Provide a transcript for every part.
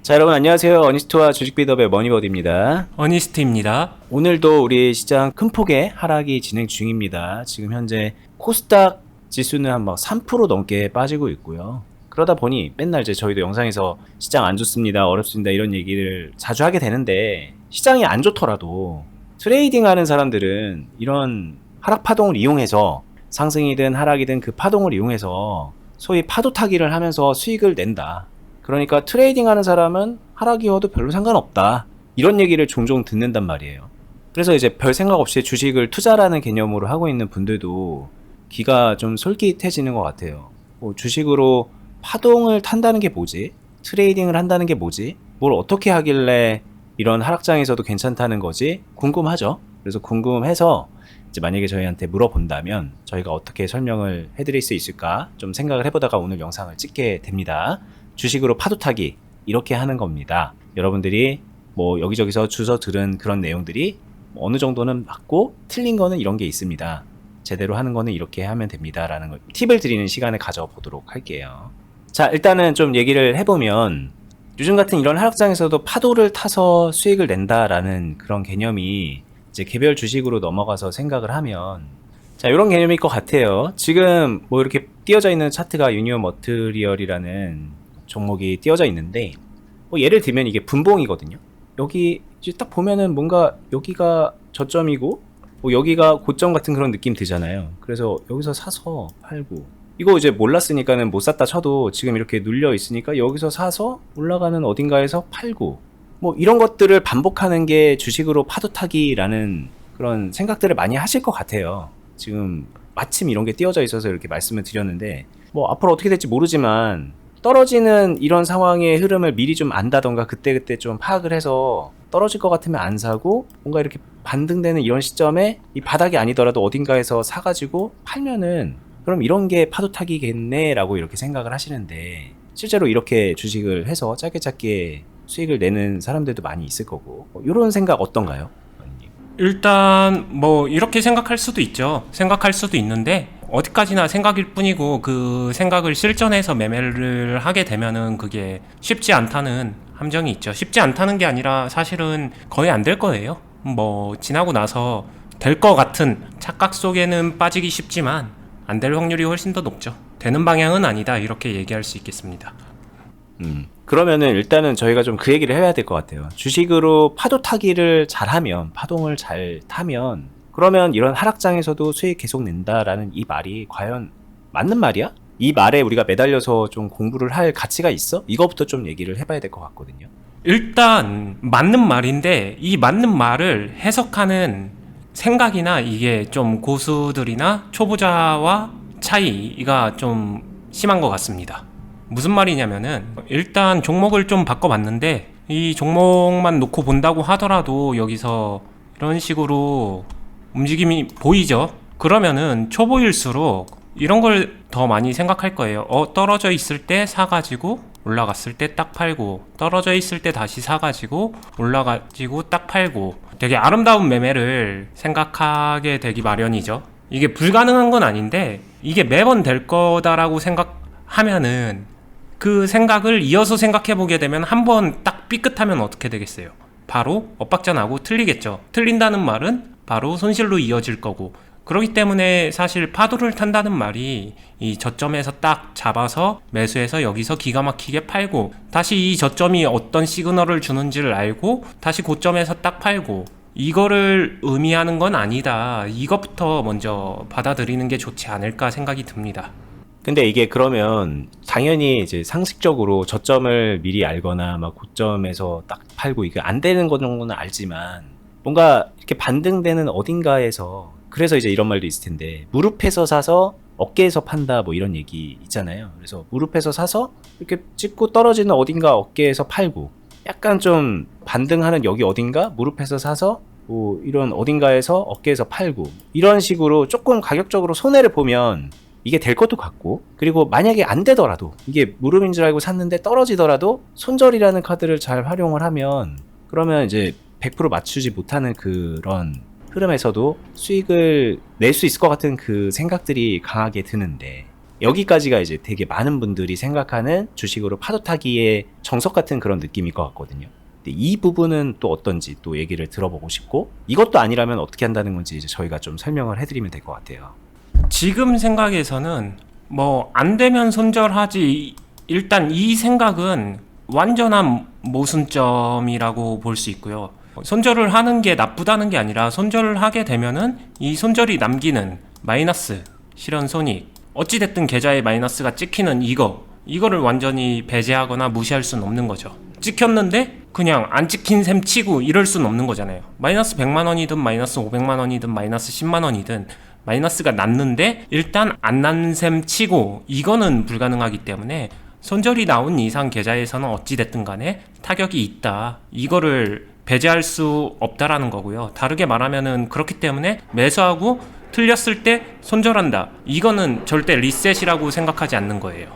자, 여러분 안녕하세요. 어니스트와 주식비더의 머니버디입니다. 어니스트입니다. 오늘도 우리 시장 큰 폭의 하락이 진행 중입니다. 지금 현재 코스닥 지수는 한 막 3% 넘게 빠지고 있고요. 그러다 보니 맨날 이제 저희도 영상에서 시장 안 좋습니다, 어렵습니다 이런 얘기를 자주 하게 되는데, 시장이 안 좋더라도 트레이딩 하는 사람들은 이런 하락 파동을 이용해서, 상승이든 하락이든 그 파동을 이용해서 소위 파도 타기를 하면서 수익을 낸다. 그러니까 트레이딩 하는 사람은 하락이어도 별로 상관없다, 이런 얘기를 종종 듣는단 말이에요. 그래서 이제 별 생각 없이 주식을 투자라는 개념으로 하고 있는 분들도 귀가 좀 솔깃해지는 것 같아요. 뭐 주식으로 파동을 탄다는 게 뭐지? 트레이딩을 한다는 게 뭐지? 뭘 어떻게 하길래 이런 하락장에서도 괜찮다는 거지? 궁금하죠? 그래서 궁금해서 이제 만약에 저희한테 물어본다면 저희가 어떻게 설명을 해드릴 수 있을까 좀 생각을 해보다가 오늘 영상을 찍게 됩니다. 주식으로 파도 타기, 이렇게 하는 겁니다. 여러분들이 뭐 여기저기서 주워 들은 그런 내용들이 어느 정도는 맞고 틀린 거는 이런 게 있습니다. 제대로 하는 거는 이렇게 하면 됩니다 라는 걸 팁을 드리는 시간을 가져보도록 할게요. 자, 일단은 좀 얘기를 해보면, 요즘 같은 이런 하락장에서도 파도를 타서 수익을 낸다라는 그런 개념이 이제 개별 주식으로 넘어가서 생각을 하면, 자, 이런 개념일 것 같아요. 지금 뭐 이렇게 띄어져 있는 차트가 유니온 머티리얼이라는 종목이 띄어져 있는데, 뭐 예를 들면 이게 분봉이거든요. 여기 이제 딱 보면은 뭔가 여기가 저점이고 뭐 여기가 고점 같은 그런 느낌 들잖아요. 그래서 여기서 사서 팔고, 이거 이제 몰랐으니까는 못 샀다 쳐도 지금 이렇게 눌려 있으니까 여기서 사서 올라가는 어딘가에서 팔고, 뭐 이런 것들을 반복하는 게 주식으로 파도 타기라는 그런 생각들을 많이 하실 것 같아요. 지금 마침 이런 게 띄어져 있어서 이렇게 말씀을 드렸는데, 뭐 앞으로 어떻게 될지 모르지만 떨어지는 이런 상황의 흐름을 미리 좀 안다던가 그때그때 좀 파악을 해서 떨어질 것 같으면 안 사고, 뭔가 이렇게 반등되는 이런 시점에 이 바닥이 아니더라도 어딘가에서 사가지고 팔면은 그럼 이런 게 파도 타기겠네 라고 이렇게 생각을 하시는데, 실제로 이렇게 주식을 해서 짧게 수익을 내는 사람들도 많이 있을 거고, 이런 생각 어떤가요? 일단 뭐 이렇게 생각할 수도 있죠. 생각할 수도 있는데 어디까지나 생각일 뿐이고, 그 생각을 실전해서 매매를 하게 되면은 그게 쉽지 않다는 함정이 있죠. 쉽지 않다는 게 아니라 사실은 거의 안 될 거예요. 뭐 지나고 나서 될 것 같은 착각 속에는 빠지기 쉽지만 안 될 확률이 훨씬 더 높죠. 되는 방향은 아니다, 이렇게 얘기할 수 있겠습니다. 그러면은 일단은 저희가 좀 그 얘기를 해야 될 것 같아요. 주식으로 파도 타기를 잘하면, 파동을 잘 타면, 그러면 이런 하락장에서도 수익 계속 낸다라는 이 말이 과연 맞는 말이야? 이 말에 우리가 매달려서 좀 공부를 할 가치가 있어? 이거부터 좀 얘기를 해봐야 될 것 같거든요. 일단 맞는 말인데, 이 맞는 말을 해석하는 생각이나 이게 좀 고수들이나 초보자와 차이가 좀 심한 것 같습니다. 무슨 말이냐면은, 일단 종목을 좀 바꿔봤는데 이 종목만 놓고 본다고 하더라도 여기서 이런 식으로 움직임이 보이죠. 그러면은 초보일수록 이런 걸 더 많이 생각할 거예요. 떨어져 있을 때 사가지고 올라갔을 때 딱 팔고, 떨어져 있을 때 다시 사가지고 올라가지고 딱 팔고, 되게 아름다운 매매를 생각하게 되기 마련이죠. 이게 불가능한 건 아닌데, 이게 매번 될 거다라고 생각하면은 그 생각을 이어서 생각해보게 되면 한 번 딱 삐끗하면 어떻게 되겠어요? 바로 엇박자 나고 틀리겠죠. 틀린다는 말은 바로 손실로 이어질 거고, 그렇기 때문에 사실 파도를 탄다는 말이 이 저점에서 딱 잡아서 매수해서 여기서 기가 막히게 팔고, 다시 이 저점이 어떤 시그널을 주는지를 알고 다시 고점에서 딱 팔고, 이거를 의미하는 건 아니다. 이것부터 먼저 받아들이는 게 좋지 않을까 생각이 듭니다. 근데 이게 그러면 당연히 이제 상식적으로 저점을 미리 알거나 막 고점에서 딱 팔고 이게 안 되는 거 정도는 알지만, 뭔가 이렇게 반등되는 어딘가에서, 그래서 이제 이런 말도 있을 텐데, 무릎에서 사서 어깨에서 판다 뭐 이런 얘기 있잖아요. 그래서 무릎에서 사서 이렇게 찍고 떨어지는 어딘가 어깨에서 팔고, 약간 좀 반등하는 여기 어딘가 무릎에서 사서 뭐 이런 어딘가에서 어깨에서 팔고, 이런 식으로 조금 가격적으로 손해를 보면 이게 될 것도 같고, 그리고 만약에 안 되더라도, 이게 무릎인 줄 알고 샀는데 떨어지더라도 손절이라는 카드를 잘 활용을 하면, 그러면 이제 100% 맞추지 못하는 그런 흐름에서도 수익을 낼 수 있을 것 같은 그 생각들이 강하게 드는데, 여기까지가 이제 되게 많은 분들이 생각하는 주식으로 파도 타기의 정석 같은 그런 느낌일 것 같거든요. 근데 이 부분은 또 어떤지 또 얘기를 들어보고 싶고, 이것도 아니라면 어떻게 한다는 건지 이제 저희가 좀 설명을 해드리면 될 것 같아요. 지금 생각에서는 뭐 안 되면 손절하지, 일단 이 생각은 완전한 모순점이라고 볼 수 있고요. 손절을 하는 게 나쁘다는 게 아니라 손절을 하게 되면은 이 손절이 남기는 마이너스, 실현 손익, 어찌됐든 계좌에 마이너스가 찍히는 이거를 완전히 배제하거나 무시할 수는 없는 거죠. 찍혔는데 그냥 안 찍힌 셈 치고 이럴 수는 없는 거잖아요. 마이너스 100만 원이든 마이너스 500만 원이든 마이너스 10만 원이든 마이너스가 났는데 일단 안 난 셈 치고, 이거는 불가능하기 때문에 손절이 나온 이상 계좌에서는 어찌됐든 간에 타격이 있다, 이거를 배제할 수 없다라는 거고요. 다르게 말하면은 그렇기 때문에 매수하고 틀렸을 때 손절한다, 이거는 절대 리셋이라고 생각하지 않는 거예요.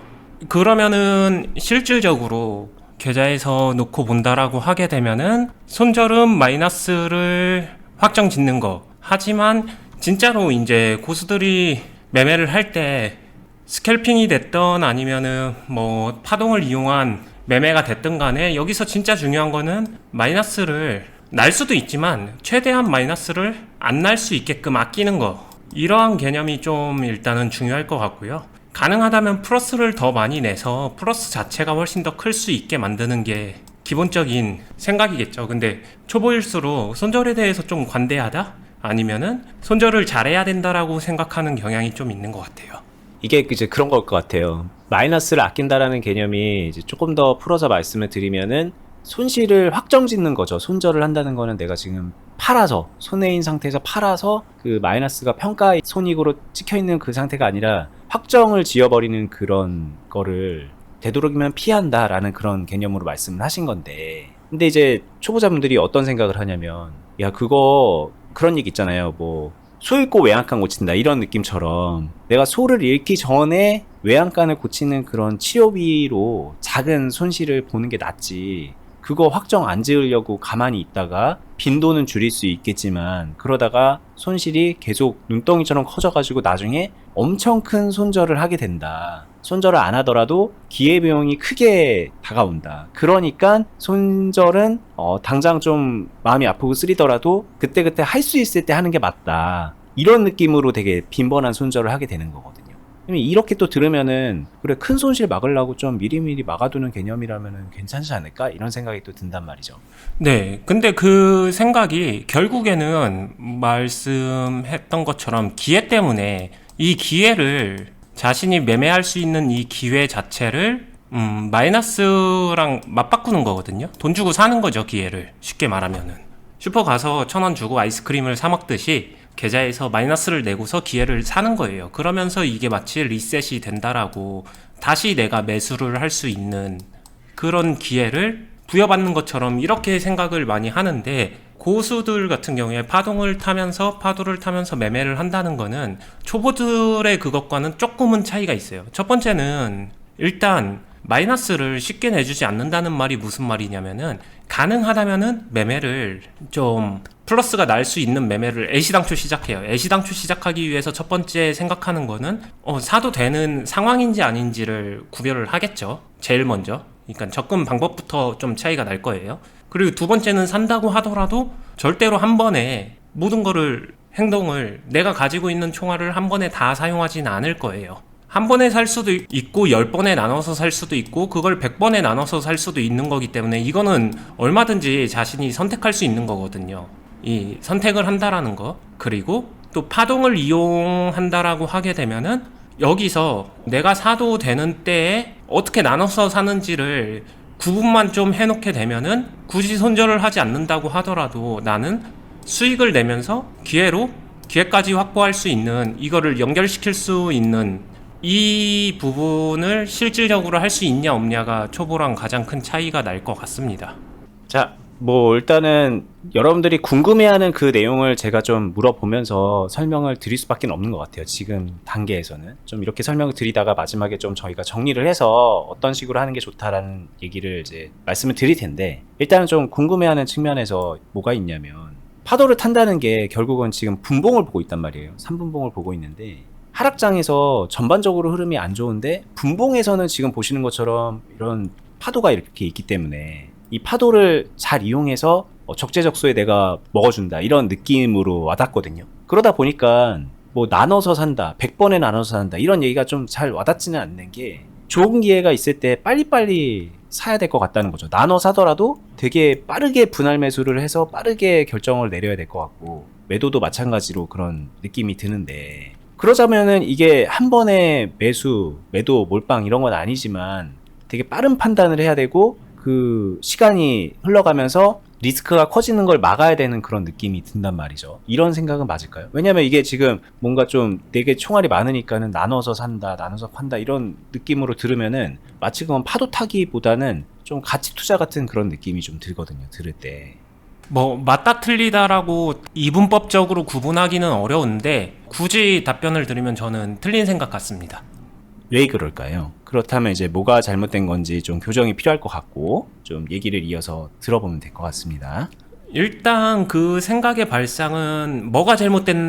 그러면은 실질적으로 계좌에서 놓고 본다라고 하게 되면은 손절은 마이너스를 확정 짓는 거. 하지만 진짜로 이제 고수들이 매매를 할 때 스캘핑이 됐던 아니면은 뭐 파동을 이용한 매매가 됐든 간에 여기서 진짜 중요한 거는 마이너스를 날 수도 있지만 최대한 마이너스를 안 날 수 있게끔 아끼는 거. 이러한 개념이 좀 일단은 중요할 것 같고요. 가능하다면 플러스를 더 많이 내서 플러스 자체가 훨씬 더 클 수 있게 만드는 게 기본적인 생각이겠죠. 근데 초보일수록 손절에 대해서 좀 관대하다? 아니면은 손절을 잘해야 된다라고 생각하는 경향이 좀 있는 것 같아요. 이게 이제 그런 걸 것 같아요. 마이너스를 아낀다라는 개념이 이제 조금 더 풀어서 말씀을 드리면은 손실을 확정 짓는 거죠. 손절을 한다는 거는 내가 지금 팔아서, 손해인 상태에서 팔아서 그 마이너스가 평가 손익으로 찍혀 있는 그 상태가 아니라 확정을 지어버리는 그런 거를 되도록이면 피한다라는 그런 개념으로 말씀을 하신 건데, 근데 이제 초보자분들이 어떤 생각을 하냐면, 야, 그거 그런 얘기 있잖아요. 뭐 소 잃고 외양간 고친다, 이런 느낌처럼 내가 소를 잃기 전에 외양간을 고치는 그런 치료비로 작은 손실을 보는 게 낫지, 그거 확정 안 지으려고 가만히 있다가 빈도는 줄일 수 있겠지만 그러다가 손실이 계속 눈덩이처럼 커져가지고 나중에 엄청 큰 손절을 하게 된다. 손절을 안 하더라도 기회비용이 크게 다가온다. 그러니까 손절은 당장 좀 마음이 아프고 쓰리더라도 그때그때 할 수 있을 때 하는 게 맞다. 이런 느낌으로 되게 빈번한 손절을 하게 되는 거거든요. 이렇게 또 들으면은 그래, 큰 손실 막으려고 좀 미리미리 막아두는 개념이라면은 괜찮지 않을까? 이런 생각이 또 든단 말이죠. 네, 근데 그 생각이 결국에는 말씀했던 것처럼 기회 때문에 이 기회를 자신이 매매할 수 있는 이 기회 자체를 마이너스랑 맞바꾸는 거거든요. 돈 주고 사는 거죠, 기회를. 쉽게 말하면은. 슈퍼 가서 1,000원 주고 아이스크림을 사 먹듯이 계좌에서 마이너스를 내고서 기회를 사는 거예요. 그러면서 이게 마치 리셋이 된다라고 다시 내가 매수를 할 수 있는 그런 기회를 부여받는 것처럼 이렇게 생각을 많이 하는데, 고수들 같은 경우에 파도를 타면서 매매를 한다는 거는 초보들의 그것과는 조금은 차이가 있어요. 첫 번째는 일단 마이너스를 쉽게 내주지 않는다는 말이 무슨 말이냐면은, 가능하다면은 매매를 좀 플러스가 날 수 있는 매매를 애시당초 시작해요. 애시당초 시작하기 위해서 첫 번째 생각하는 거는 사도 되는 상황인지 아닌지를 구별을 하겠죠. 제일 먼저. 그러니까 접근 방법부터 좀 차이가 날 거예요. 그리고 두 번째는 산다고 하더라도 절대로 한 번에 모든 행동을 내가 가지고 있는 총알을 한 번에 다 사용하진 않을 거예요. 한 번에 살 수도 있고 10번에 나눠서 살 수도 있고 그걸 100번에 나눠서 살 수도 있는 거기 때문에 이거는 얼마든지 자신이 선택할 수 있는 거거든요. 이 선택을 한다라는 거, 그리고 또 파동을 이용한다라고 하게 되면은 여기서 내가 사도 되는 때에 어떻게 나눠서 사는지를 구분만 좀 해놓게 되면은 굳이 손절을 하지 않는다고 하더라도 나는 수익을 내면서 기회까지 확보할 수 있는, 이거를 연결시킬 수 있는 이 부분을 실질적으로 할 수 있냐 없냐가 초보랑 가장 큰 차이가 날 것 같습니다. 자, 뭐 일단은 여러분들이 궁금해하는 그 내용을 제가 좀 물어보면서 설명을 드릴 수밖에 없는 것 같아요. 지금 단계에서는 좀 이렇게 설명을 드리다가 마지막에 좀 저희가 정리를 해서 어떤 식으로 하는 게 좋다라는 얘기를 이제 말씀을 드릴 텐데, 일단은 좀 궁금해하는 측면에서 뭐가 있냐면, 파도를 탄다는 게 결국은 지금 분봉을 보고 있단 말이에요. 3분봉을 보고 있는데 하락장에서 전반적으로 흐름이 안 좋은데 분봉에서는 지금 보시는 것처럼 이런 파도가 이렇게 있기 때문에 이 파도를 잘 이용해서 적재적소에 내가 먹어준다 이런 느낌으로 와닿거든요. 그러다 보니까 뭐 나눠서 산다, 100번에 나눠서 산다 이런 얘기가 좀 잘 와닿지는 않는 게 좋은 기회가 있을 때 빨리빨리 사야 될 것 같다는 거죠. 나눠 사더라도 되게 빠르게 분할 매수를 해서 빠르게 결정을 내려야 될 것 같고 매도도 마찬가지로 그런 느낌이 드는데 그러자면은 이게 한 번에 매수, 매도, 몰빵 이런 건 아니지만 되게 빠른 판단을 해야 되고 그 시간이 흘러가면서 리스크가 커지는 걸 막아야 되는 그런 느낌이 든단 말이죠. 이런 생각은 맞을까요? 왜냐면 이게 지금 뭔가 좀 되게 총알이 많으니까는 나눠서 산다, 나눠서 판다 이런 느낌으로 들으면은 마치 그건 파도 타기보다는 좀 가치 투자 같은 그런 느낌이 좀 들거든요. 들을 때. 뭐 맞다 틀리다라고 이분법적으로 구분하기는 어려운데 굳이 답변을 드리면 저는 틀린 생각 같습니다. 왜 그럴까요? 그렇다면 이제 뭐가 잘못된 건지 좀 교정이 필요할 것 같고 좀 얘기를 이어서 들어보면 될 것 같습니다. 일단 그 생각의 발상은 뭐가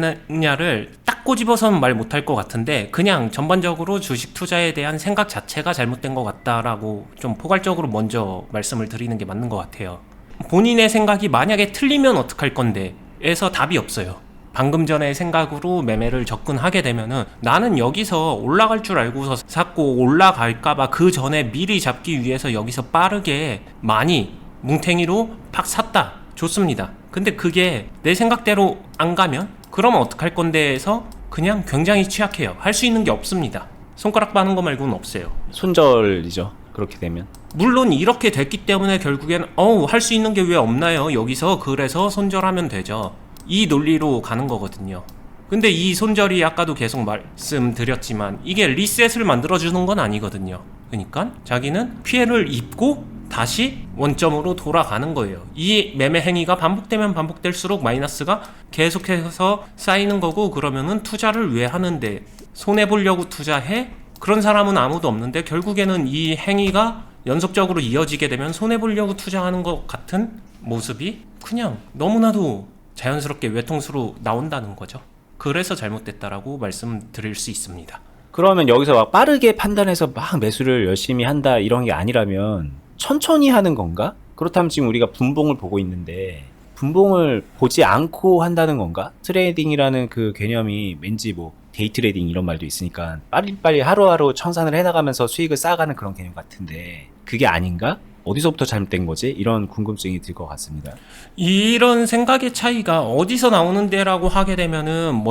잘못됐냐를 딱 꼬집어서는 말 못할 것 같은데 그냥 전반적으로 주식 투자에 대한 생각 자체가 잘못된 것 같다라고 좀 포괄적으로 먼저 말씀을 드리는 게 맞는 것 같아요. 본인의 생각이 만약에 틀리면 어떡할 건데 에서 답이 없어요. 방금 전의 생각으로 매매를 접근하게 되면은 나는 여기서 올라갈 줄 알고서 샀고 올라갈까봐 그 전에 미리 잡기 위해서 여기서 빠르게 많이 뭉탱이로 팍 샀다. 좋습니다. 근데 그게 내 생각대로 안 가면 그러면 어떡할 건데 해서 그냥 굉장히 취약해요. 할 수 있는 게 없습니다. 손가락 빠는 거 말고는 없어요. 손절이죠. 그렇게 되면. 물론 이렇게 됐기 때문에 결국엔 할 수 있는 게 왜 없나요? 여기서 그래서 손절하면 되죠. 이 논리로 가는 거거든요. 근데 이 손절이 아까도 계속 말씀드렸지만 이게 리셋을 만들어주는 건 아니거든요. 그러니까 자기는 피해를 입고 다시 원점으로 돌아가는 거예요. 이 매매 행위가 반복되면 반복될수록 마이너스가 계속해서 쌓이는 거고 그러면은 투자를 왜 하는데 손해보려고 투자해? 그런 사람은 아무도 없는데 결국에는 이 행위가 연속적으로 이어지게 되면 손해보려고 투자하는 것 같은 모습이 그냥 너무나도 자연스럽게 외통수로 나온다는 거죠. 그래서 잘못됐다라고 말씀드릴 수 있습니다. 그러면 여기서 막 빠르게 판단해서 막 매수를 열심히 한다 이런 게 아니라면 천천히 하는 건가? 그렇다면 지금 우리가 분봉을 보고 있는데 분봉을 보지 않고 한다는 건가? 트레이딩이라는 그 개념이 왠지 뭐 데이 트레이딩 이런 말도 있으니까 빨리빨리 하루하루 청산을 해나가면서 수익을 쌓아가는 그런 개념 같은데 그게 아닌가? 어디서부터 잘못된 거지? 이런 궁금증이 들 것 같습니다. 이런 생각의 차이가 어디서 나오는데라고 하게 되면은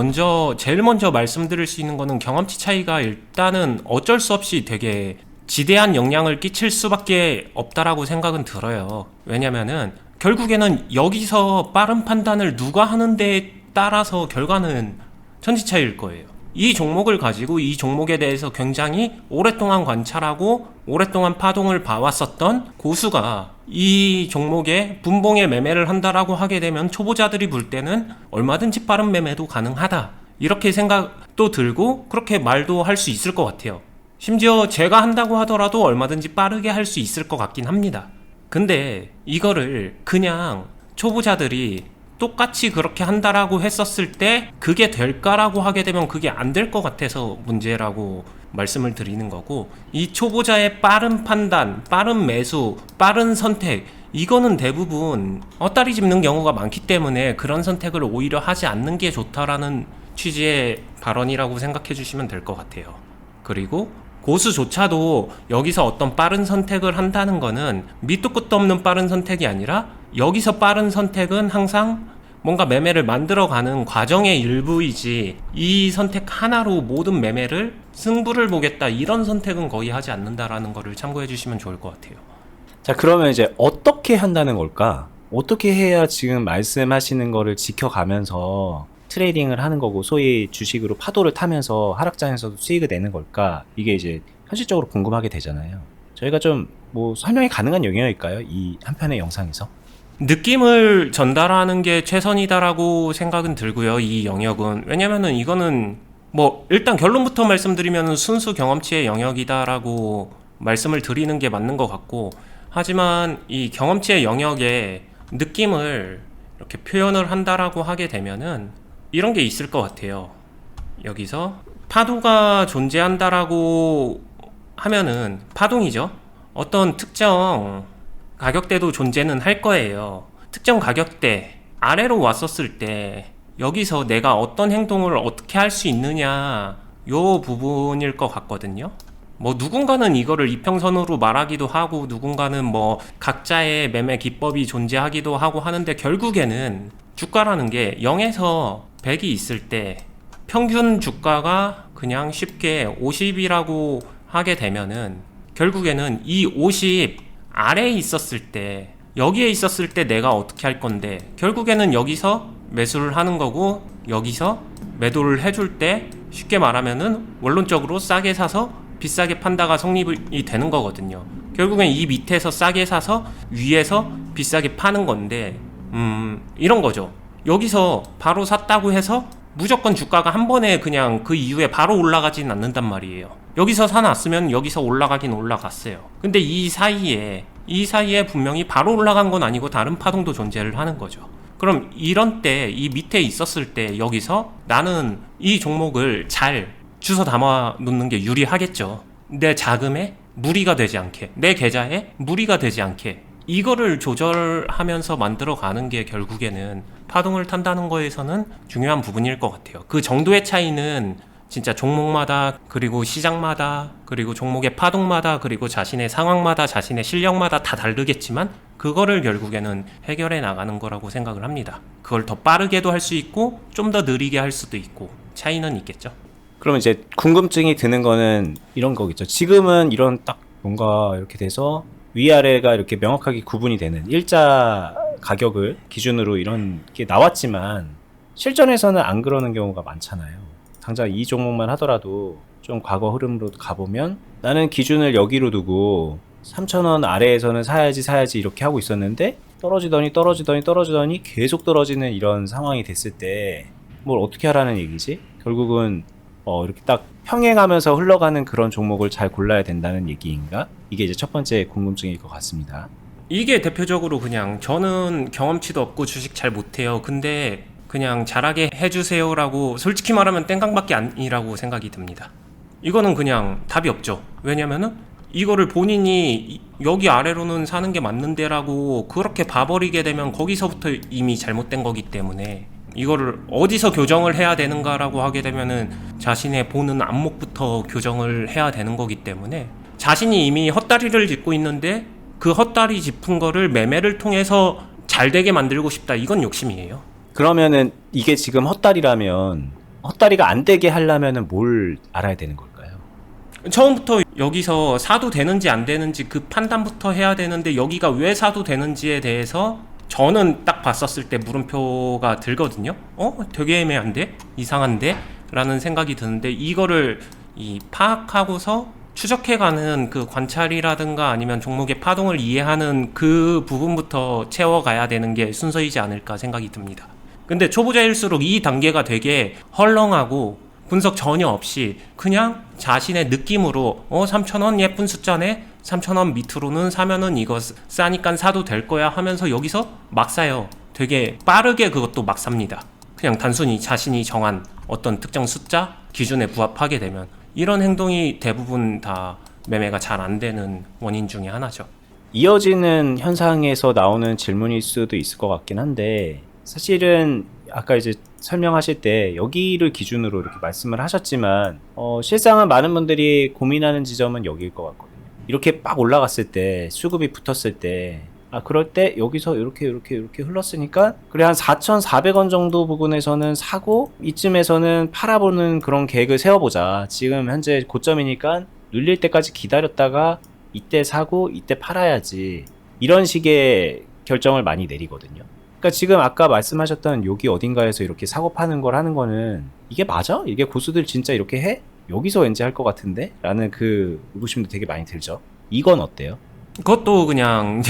제일 먼저 말씀드릴 수 있는 거는 경험치 차이가 일단은 어쩔 수 없이 되게 지대한 영향을 끼칠 수밖에 없다라고 생각은 들어요. 왜냐면은 결국에는 여기서 빠른 판단을 누가 하는데에 따라서 결과는 천지차이일 거예요. 이 종목을 가지고 이 종목에 대해서 굉장히 오랫동안 관찰하고 오랫동안 파동을 봐왔었던 고수가 이 종목에 분봉에 매매를 한다라고 하게 되면 초보자들이 볼 때는 얼마든지 빠른 매매도 가능하다. 이렇게 생각도 들고 그렇게 말도 할 수 있을 것 같아요. 심지어 제가 한다고 하더라도 얼마든지 빠르게 할 수 있을 것 같긴 합니다. 근데 이거를 그냥 초보자들이 똑같이 그렇게 한다라고 했었을 때 그게 될까라고 하게 되면 그게 안 될 것 같아서 문제라고 말씀을 드리는 거고 이 초보자의 빠른 판단, 빠른 매수, 빠른 선택 이거는 대부분 엇다리 짚는 경우가 많기 때문에 그런 선택을 오히려 하지 않는 게 좋다라는 취지의 발언이라고 생각해 주시면 될 것 같아요. 그리고 고수조차도 여기서 어떤 빠른 선택을 한다는 거는 밑도 끝도 없는 빠른 선택이 아니라 여기서 빠른 선택은 항상 뭔가 매매를 만들어가는 과정의 일부이지 이 선택 하나로 모든 매매를 승부를 보겠다 이런 선택은 거의 하지 않는다라는 거를 참고해 주시면 좋을 것 같아요. 자, 그러면 이제 어떻게 한다는 걸까? 어떻게 해야 지금 말씀하시는 거를 지켜가면서 트레이딩을 하는 거고 소위 주식으로 파도를 타면서 하락장에서도 수익을 내는 걸까? 이게 이제 현실적으로 궁금하게 되잖아요. 저희가 좀 뭐 설명이 가능한 영역일까요? 이 한 편의 영상에서? 느낌을 전달하는 게 최선이다라고 생각은 들고요. 이 영역은 왜냐면은 이거는 뭐 일단 결론부터 말씀드리면 순수 경험치의 영역이다라고 말씀을 드리는 게 맞는 것 같고 하지만 이 경험치의 영역에 느낌을 이렇게 표현을 한다라고 하게 되면은 이런 게 있을 것 같아요. 여기서 파도가 존재한다라고 하면은 파동이죠. 어떤 특정 가격대도 존재는 할 거예요. 특정 가격대 아래로 왔었을 때 여기서 내가 어떤 행동을 어떻게 할 수 있느냐, 요 부분일 것 같거든요. 뭐 누군가는 이거를 이평선으로 말하기도 하고 누군가는 뭐 각자의 매매 기법이 존재하기도 하고 하는데, 결국에는 주가라는 게 0에서 100이 있을 때 평균 주가가 그냥 쉽게 50이라고 하게 되면은, 결국에는 이 50 아래에 있었을 때, 여기에 있었을 때 내가 어떻게 할 건데, 결국에는 여기서 매수를 하는 거고 여기서 매도를 해줄 때 쉽게 말하면은 원론적으로 싸게 사서 비싸게 판다가 성립이 되는 거거든요. 결국엔 이 밑에서 싸게 사서 위에서 비싸게 파는 건데, 이런 거죠. 여기서 바로 샀다고 해서 무조건 주가가 한 번에 그냥 그 이후에 바로 올라가진 않는단 말이에요. 여기서 사놨으면 여기서 올라가긴 올라갔어요. 근데 이 사이에 분명히 바로 올라간 건 아니고 다른 파동도 존재를 하는 거죠. 그럼 이런 때, 이 밑에 있었을 때 여기서 나는 이 종목을 잘 주워 담아 놓는 게 유리하겠죠. 내 자금에 무리가 되지 않게, 내 계좌에 무리가 되지 않게, 이거를 조절하면서 만들어 가는 게 결국에는 파동을 탄다는 거에서는 중요한 부분일 것 같아요. 그 정도의 차이는 진짜 종목마다, 그리고 시장마다, 그리고 종목의 파동마다, 그리고 자신의 상황마다, 자신의 실력마다 다 다르겠지만, 그거를 결국에는 해결해 나가는 거라고 생각을 합니다. 그걸 더 빠르게도 할 수 있고 좀 더 느리게 할 수도 있고 차이는 있겠죠. 그러면 이제 궁금증이 드는 거는 이런 거겠죠. 지금은 이런 딱 뭔가 이렇게 돼서 위아래가 이렇게 명확하게 구분이 되는 일자 가격을 기준으로 이런 게 나왔지만, 실전에서는 안 그러는 경우가 많잖아요. 당장 이 종목만 하더라도 좀 과거 흐름으로 가보면 나는 기준을 여기로 두고 3,000원 아래에서는 사야지 이렇게 하고 있었는데, 떨어지더니 계속 떨어지는 이런 상황이 됐을 때 뭘 어떻게 하라는 얘기지? 결국은 이렇게 딱 평행하면서 흘러가는 그런 종목을 잘 골라야 된다는 얘기인가? 이게 이제 첫 번째 궁금증일 것 같습니다. 이게 대표적으로 그냥 저는 경험치도 없고 주식 잘 못해요. 근데 그냥 잘하게 해주세요라고 솔직히 말하면 땡깡밖에 아니라고 생각이 듭니다. 이거는 그냥 답이 없죠. 왜냐면은 이거를 본인이 여기 아래로는 사는 게 맞는데라고 그렇게 봐버리게 되면 거기서부터 이미 잘못된 거기 때문에, 이거를 어디서 교정을 해야 되는가라고 하게 되면은 자신의 보는 안목부터 교정을 해야 되는 거기 때문에, 자신이 이미 헛다리를 짚고 있는데 그 헛다리 짚은 거를 매매를 통해서 잘 되게 만들고 싶다, 이건 욕심이에요. 그러면은 이게 지금 헛다리라면, 헛다리가 안 되게 하려면은 뭘 알아야 되는 걸까요? 처음부터 여기서 사도 되는지 안 되는지 그 판단부터 해야 되는데, 여기가 왜 사도 되는지에 대해서 저는 딱 봤었을 때 물음표가 들거든요. 되게 애매한데? 이상한데? 라는 생각이 드는데, 이거를 파악하고서 추적해가는 그 관찰이라든가 아니면 종목의 파동을 이해하는 그 부분부터 채워가야 되는 게 순서이지 않을까 생각이 듭니다. 근데 초보자일수록 이 단계가 되게 헐렁하고 분석 전혀 없이 그냥 자신의 느낌으로 3,000원 예쁜 숫자네, 3,000원 밑으로는 사면은 이거 싸니까 사도 될 거야 하면서 여기서 막 사요. 되게 빠르게 그것도 막 삽니다. 그냥 단순히 자신이 정한 어떤 특정 숫자 기준에 부합하게 되면. 이런 행동이 대부분 다 매매가 잘 안 되는 원인 중에 하나죠. 이어지는 현상에서 나오는 질문일 수도 있을 것 같긴 한데, 사실은 아까 이제 설명하실 때 여기를 기준으로 이렇게 말씀을 하셨지만, 실상은 많은 분들이 고민하는 지점은 여기일 것 같거든요. 이렇게 막 올라갔을 때, 수급이 붙었을 때, 그럴 때 여기서 이렇게 흘렀으니까 그래 한 4,400원 정도 부분에서는 사고, 이쯤에서는 팔아보는 그런 계획을 세워보자. 지금 현재 고점이니까 눌릴 때까지 기다렸다가 이때 사고 이때 팔아야지, 이런 식의 결정을 많이 내리거든요. 그러니까 지금 아까 말씀하셨던 여기 어딘가에서 이렇게 사고 파는 걸 하는 거는, 이게 맞아? 이게 고수들 진짜 이렇게 해? 여기서 왠지 할 것 같은데? 라는 그 의구심도 되게 많이 들죠. 이건 어때요? 그것도 그냥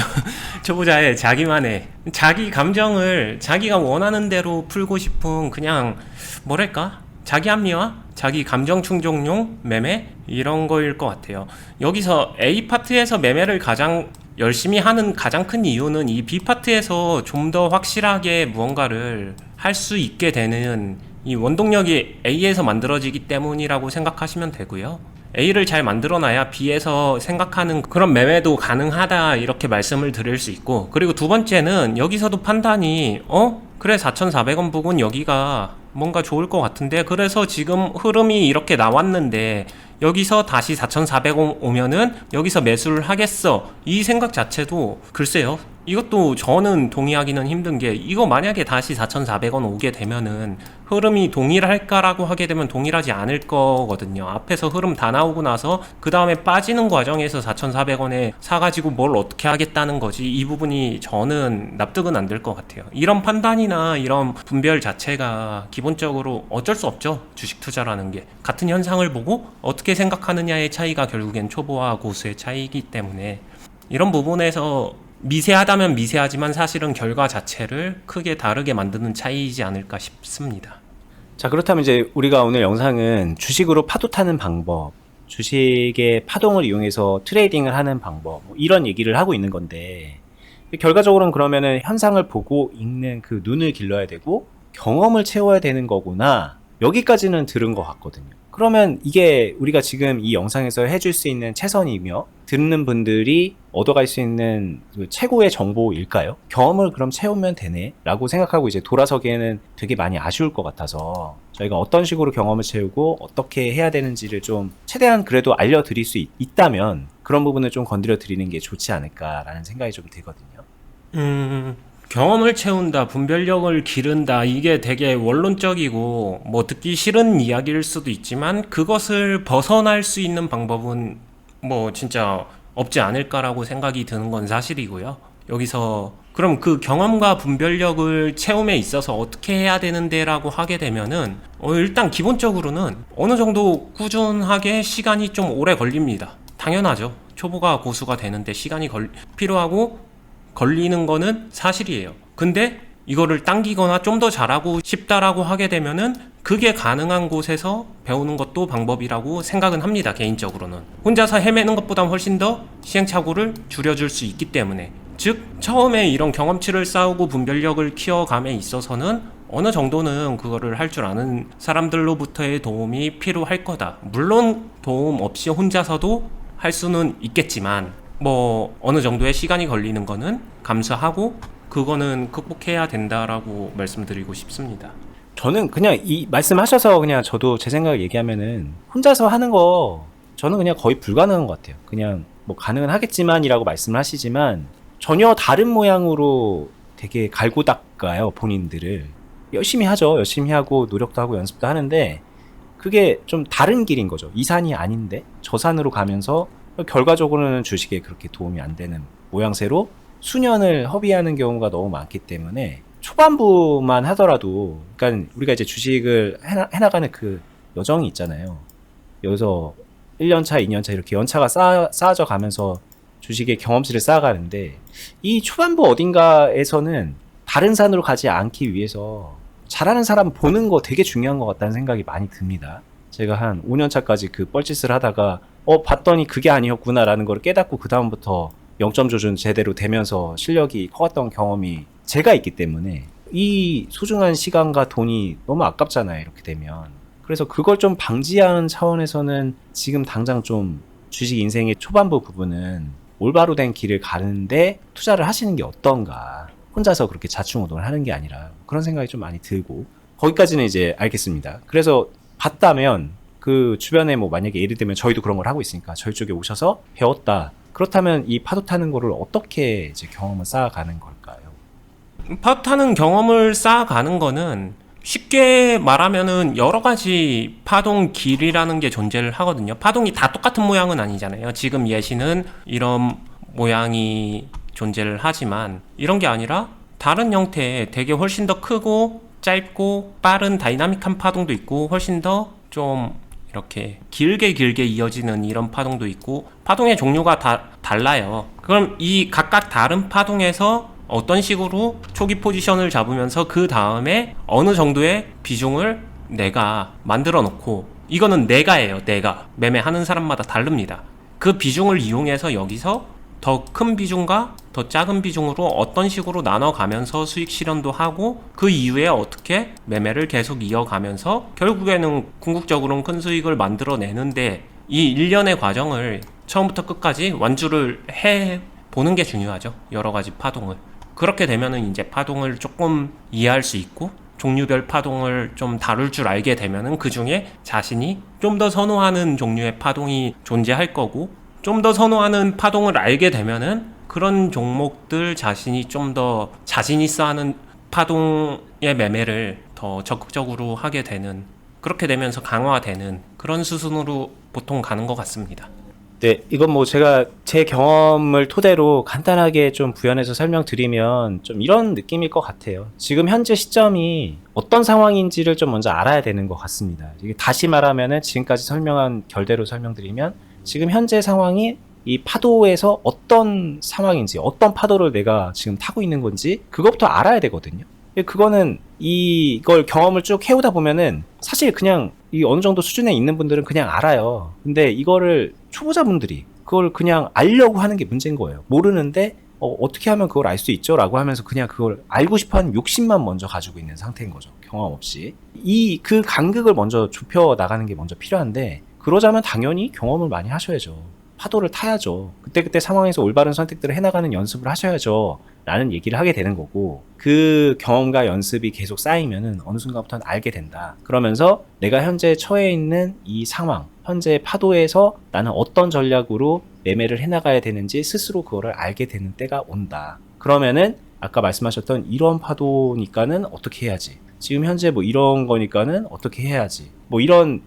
초보자의 자기만의 자기 감정을 자기가 원하는 대로 풀고 싶은, 그냥 뭐랄까, 자기 합리화, 자기 감정 충족용 매매, 이런 거일 것 같아요. 여기서 A 파트에서 매매를 가장 열심히 하는 가장 큰 이유는 이 B 파트에서 좀 더 확실하게 무언가를 할 수 있게 되는 이 원동력이 A에서 만들어지기 때문이라고 생각하시면 되고요. A를 잘 만들어놔야 B에서 생각하는 그런 매매도 가능하다 이렇게 말씀을 드릴 수 있고, 그리고 두 번째는 여기서도 판단이 그래 4,400원 부근 여기가 뭔가 좋을 것 같은데, 그래서 지금 흐름이 이렇게 나왔는데 여기서 다시 4,400원 오면은 여기서 매수를 하겠어, 이 생각 자체도 글쎄요, 이것도 저는 동의하기는 힘든 게, 이거 만약에 다시 4,400원 오게 되면은 흐름이 동일할까라고 하게 되면 동일하지 않을 거거든요. 앞에서 흐름 다 나오고 나서 그 다음에 빠지는 과정에서 4,400원에 사가지고 뭘 어떻게 하겠다는 거지, 이 부분이 저는 납득은 안 될 것 같아요. 이런 판단이나 이런 분별 자체가 기본적으로 어쩔 수 없죠. 주식 투자라는 게 같은 현상을 보고 어떻게 생각하느냐의 차이가 결국엔 초보와 고수의 차이이기 때문에, 이런 부분에서 미세하다면 미세하지만 사실은 결과 자체를 크게 다르게 만드는 차이이지 않을까 싶습니다. 자, 그렇다면 이제 우리가 오늘 영상은 주식으로 파도 타는 방법, 주식의 파동을 이용해서 트레이딩을 하는 방법, 뭐 이런 얘기를 하고 있는 건데, 결과적으로는 그러면은 현상을 보고 읽는 그 눈을 길러야 되고 경험을 채워야 되는 거구나, 여기까지는 들은 것 같거든요. 그러면 이게 우리가 지금 이 영상에서 해줄 수 있는 최선이며 듣는 분들이 얻어갈 수 있는 그 최고의 정보일까요? 경험을 그럼 채우면 되네 라고 생각하고 이제 돌아서기에는 되게 많이 아쉬울 것 같아서, 저희가 어떤 식으로 경험을 채우고 어떻게 해야 되는지를 좀 최대한 그래도 알려드릴 수 있다면 그런 부분을 좀 건드려 드리는 게 좋지 않을까라는 생각이 좀 들거든요. 경험을 채운다, 분별력을 기른다, 이게 되게 원론적이고 뭐 듣기 싫은 이야기일 수도 있지만, 그것을 벗어날 수 있는 방법은 뭐 진짜 없지 않을까라고 생각이 드는 건 사실이고요. 여기서 그럼 그 경험과 분별력을 채움에 있어서 어떻게 해야 되는데 라고 하게 되면은 일단 기본적으로는 어느 정도 꾸준하게 시간이 좀 오래 걸립니다. 당연하죠. 초보가 고수가 되는데 시간이 필요하고 걸리는 거는 사실이에요. 근데 이거를 당기거나 좀 더 잘하고 싶다라고 하게 되면은 그게 가능한 곳에서 배우는 것도 방법이라고 생각은 합니다. 개인적으로는 혼자서 헤매는 것보다 훨씬 더 시행착오를 줄여줄 수 있기 때문에, 즉 처음에 이런 경험치를 쌓고 분별력을 키워감에 있어서는 어느 정도는 그거를 할 줄 아는 사람들로부터의 도움이 필요할 거다. 물론 도움 없이 혼자서도 할 수는 있겠지만 뭐 어느 정도의 시간이 걸리는 거는 감수하고 그거는 극복해야 된다라고 말씀드리고 싶습니다. 저는 그냥 이 말씀하셔서 그냥 저도 제 생각을 얘기하면은 혼자서 하는 거 저는 그냥 거의 불가능한 것 같아요. 그냥 뭐 가능은 하겠지만이라고 말씀을 하시지만 전혀 다른 모양으로 되게 갈고 닦아요, 본인들을. 열심히 하죠. 열심히 하고 노력도 하고 연습도 하는데 그게 좀 다른 길인 거죠. 이 산이 아닌데 저 산으로 가면서 결과적으로는 주식에 그렇게 도움이 안 되는 모양새로 수년을 허비하는 경우가 너무 많기 때문에, 초반부만 하더라도, 그러니까 우리가 이제 주식을 해나가는 그 여정이 있잖아요. 여기서 1년차, 2년차 이렇게 연차가 쌓아져 가면서 주식의 경험치를 쌓아가는데, 이 초반부 어딘가에서는 다른 산으로 가지 않기 위해서 잘하는 사람 보는 거 되게 중요한 것 같다는 생각이 많이 듭니다. 제가 한 5년차까지 그 뻘짓을 하다가 봤더니 그게 아니었구나라는 걸 깨닫고 그 다음부터 0점 조준 제대로 되면서 실력이 커갔던 경험이 제가 있기 때문에, 이 소중한 시간과 돈이 너무 아깝잖아요, 이렇게 되면. 그래서 그걸 좀 방지하는 차원에서는 지금 당장 좀 주식 인생의 초반부 부분은 올바로 된 길을 가는데 투자를 하시는 게 어떤가. 혼자서 그렇게 자충우동을 하는 게 아니라, 그런 생각이 좀 많이 들고, 거기까지는 이제 알겠습니다. 그래서 봤다면 그 주변에 뭐 만약에 예를 들면 저희도 그런 걸 하고 있으니까 저희 쪽에 오셔서 배웠다, 그렇다면 이 파도 타는 거를 어떻게 이제 경험을 쌓아가는 걸까요? 파도 타는 경험을 쌓아가는 거는 쉽게 말하면은 여러 가지 파동 길이라는 게 존재를 하거든요. 파동이 다 똑같은 모양은 아니잖아요. 지금 예시는 이런 모양이 존재를 하지만, 이런 게 아니라 다른 형태의 되게 훨씬 더 크고 짧고 빠른 다이나믹한 파동도 있고, 훨씬 더 좀 이렇게 길게 이어지는 이런 파동도 있고, 파동의 종류가 다 달라요. 그럼 이 각각 다른 파동에서 어떤 식으로 초기 포지션을 잡으면서 그 다음에 어느 정도의 비중을 내가 만들어 놓고, 이거는 내가예요. 내가 매매하는 사람마다 다릅니다. 그 비중을 이용해서 여기서 더 큰 비중과 더 작은 비중으로 어떤 식으로 나눠가면서 수익 실현도 하고 그 이후에 어떻게 매매를 계속 이어가면서 결국에는 궁극적으로는 큰 수익을 만들어내는데 이 일련의 과정을 처음부터 끝까지 완주를 해 보는 게 중요하죠. 여러 가지 파동을. 그렇게 되면은 이제 파동을 조금 이해할 수 있고 종류별 파동을 좀 다룰 줄 알게 되면은 그 중에 자신이 좀 더 선호하는 종류의 파동이 존재할 거고 좀 더 선호하는 파동을 알게 되면은 그런 종목들 자신이 좀 더 자신 있어 하는 파동의 매매를 더 적극적으로 하게 되는 그렇게 되면서 강화되는 그런 수순으로 보통 가는 것 같습니다. 네, 이건 뭐 제가 제 경험을 토대로 간단하게 좀 부연해서 설명드리면 좀 이런 느낌일 것 같아요. 지금 현재 시점이 어떤 상황인지를 좀 먼저 알아야 되는 것 같습니다. 이게 다시 말하면은 지금까지 설명한 결대로 설명드리면 지금 현재 상황이 이 파도에서 어떤 상황인지, 어떤 파도를 내가 지금 타고 있는 건지 그것부터 알아야 되거든요. 그거는 이걸 경험을 쭉 해오다 보면은 사실 그냥 이 어느 정도 수준에 있는 분들은 그냥 알아요. 근데 이거를 초보자분들이 그걸 그냥 알려고 하는 게 문제인 거예요. 모르는데 어떻게 하면 그걸 알 수 있죠? 라고 하면서 그냥 그걸 알고 싶어하는 욕심만 먼저 가지고 있는 상태인 거죠. 경험 없이. 그 간극을 먼저 좁혀 나가는 게 먼저 필요한데 그러자면 당연히 경험을 많이 하셔야죠. 파도를 타야죠. 그때그때 상황에서 올바른 선택들을 해나가는 연습을 하셔야죠. 라는 얘기를 하게 되는 거고 그 경험과 연습이 계속 쌓이면은 어느 순간부터는 알게 된다. 그러면서 내가 현재 처해 있는 이 상황, 현재 파도에서 나는 어떤 전략으로 매매를 해나가야 되는지 스스로 그거를 알게 되는 때가 온다. 그러면은 아까 말씀하셨던 이런 파도니까는 어떻게 해야지. 지금 현재 뭐 이런 거니까는 어떻게 해야지. 뭐 이런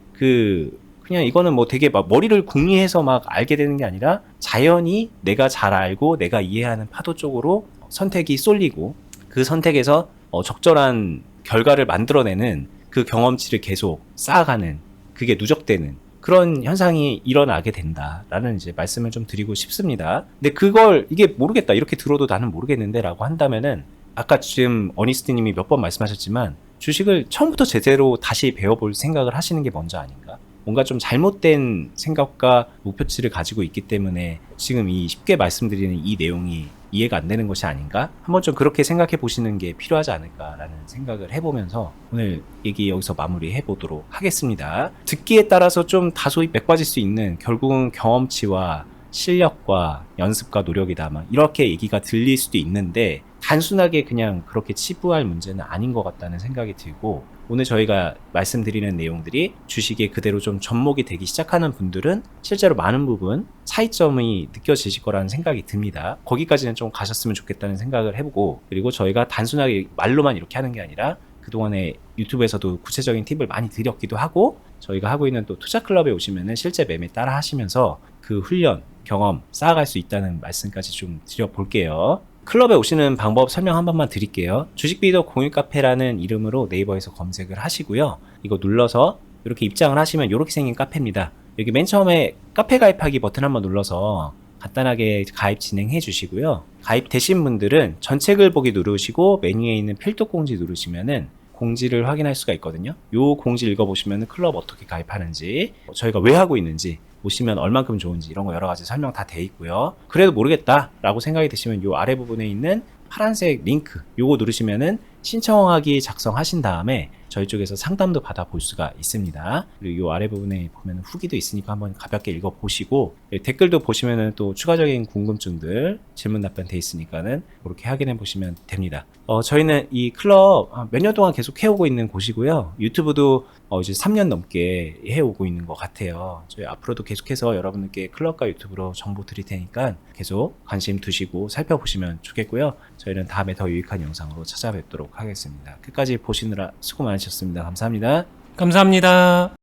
그냥 이거는 뭐 되게 막 머리를 궁리해서 막 알게 되는 게 아니라 자연히 내가 잘 알고 내가 이해하는 파도 쪽으로 선택이 쏠리고 그 선택에서 적절한 결과를 만들어내는 그 경험치를 계속 쌓아가는 그게 누적되는 그런 현상이 일어나게 된다라는 이제 말씀을 좀 드리고 싶습니다. 근데 그걸 이게 모르겠다 이렇게 들어도 나는 모르겠는데 라고 한다면은 아까 지금 어니스트님이 몇 번 말씀하셨지만 주식을 처음부터 제대로 다시 배워볼 생각을 하시는 게 먼저 아닌가? 뭔가 좀 잘못된 생각과 목표치를 가지고 있기 때문에 지금 이 쉽게 말씀드리는 이 내용이 이해가 안 되는 것이 아닌가? 한번 좀 그렇게 생각해 보시는 게 필요하지 않을까라는 생각을 해보면서 오늘 얘기 여기서 마무리해 보도록 하겠습니다. 듣기에 따라서 좀 다소 맥빠질 수 있는 결국은 경험치와 실력과 연습과 노력이다 막 이렇게 얘기가 들릴 수도 있는데 단순하게 그냥 그렇게 치부할 문제는 아닌 것 같다는 생각이 들고 오늘 저희가 말씀드리는 내용들이 주식에 그대로 좀 접목이 되기 시작하는 분들은 실제로 많은 부분 차이점이 느껴지실 거라는 생각이 듭니다. 거기까지는 좀 가셨으면 좋겠다는 생각을 해보고 그리고 저희가 단순하게 말로만 이렇게 하는 게 아니라 그동안에 유튜브에서도 구체적인 팁을 많이 드렸기도 하고 저희가 하고 있는 또 투자클럽에 오시면은 실제 매매 따라 하시면서 그 훈련, 경험 쌓아갈 수 있다는 말씀까지 좀 드려볼게요. 클럽에 오시는 방법 설명 한 번만 드릴게요. 주식비더 공유카페라는 이름으로 네이버에서 검색을 하시고요. 이거 눌러서 이렇게 입장을 하시면 이렇게 생긴 카페입니다. 여기 맨 처음에 카페 가입하기 버튼 한번 눌러서 간단하게 가입 진행해 주시고요. 가입되신 분들은 전체 글 보기 누르시고 메뉴에 있는 필독 공지 누르시면은 공지를 확인할 수가 있거든요. 요 공지 읽어보시면 클럽 어떻게 가입하는지 저희가 왜 하고 있는지 보시면 얼만큼 좋은지 이런 거 여러 가지 설명 다 돼 있고요. 그래도 모르겠다 라고 생각이 드시면 요 아래 부분에 있는 파란색 링크 요거 누르시면은 신청하기 작성하신 다음에 저희 쪽에서 상담도 받아볼 수가 있습니다. 그리고 요 아래 부분에 보면 후기도 있으니까 한번 가볍게 읽어보시고 댓글도 보시면은 또 추가적인 궁금증들 질문 답변 돼 있으니까는 그렇게 확인해 보시면 됩니다. 저희는 이 클럽 몇 년 동안 계속 해오고 있는 곳이고요. 유튜브도 이제 3년 넘게 해오고 있는 것 같아요. 저희 앞으로도 계속해서 여러분들께 클럽과 유튜브로 정보 드릴 테니까 계속 관심 두시고 살펴보시면 좋겠고요. 저희는 다음에 더 유익한 영상으로 찾아뵙도록 하겠습니다. 끝까지 보시느라 수고 많으셨습니다. 감사합니다. 감사합니다.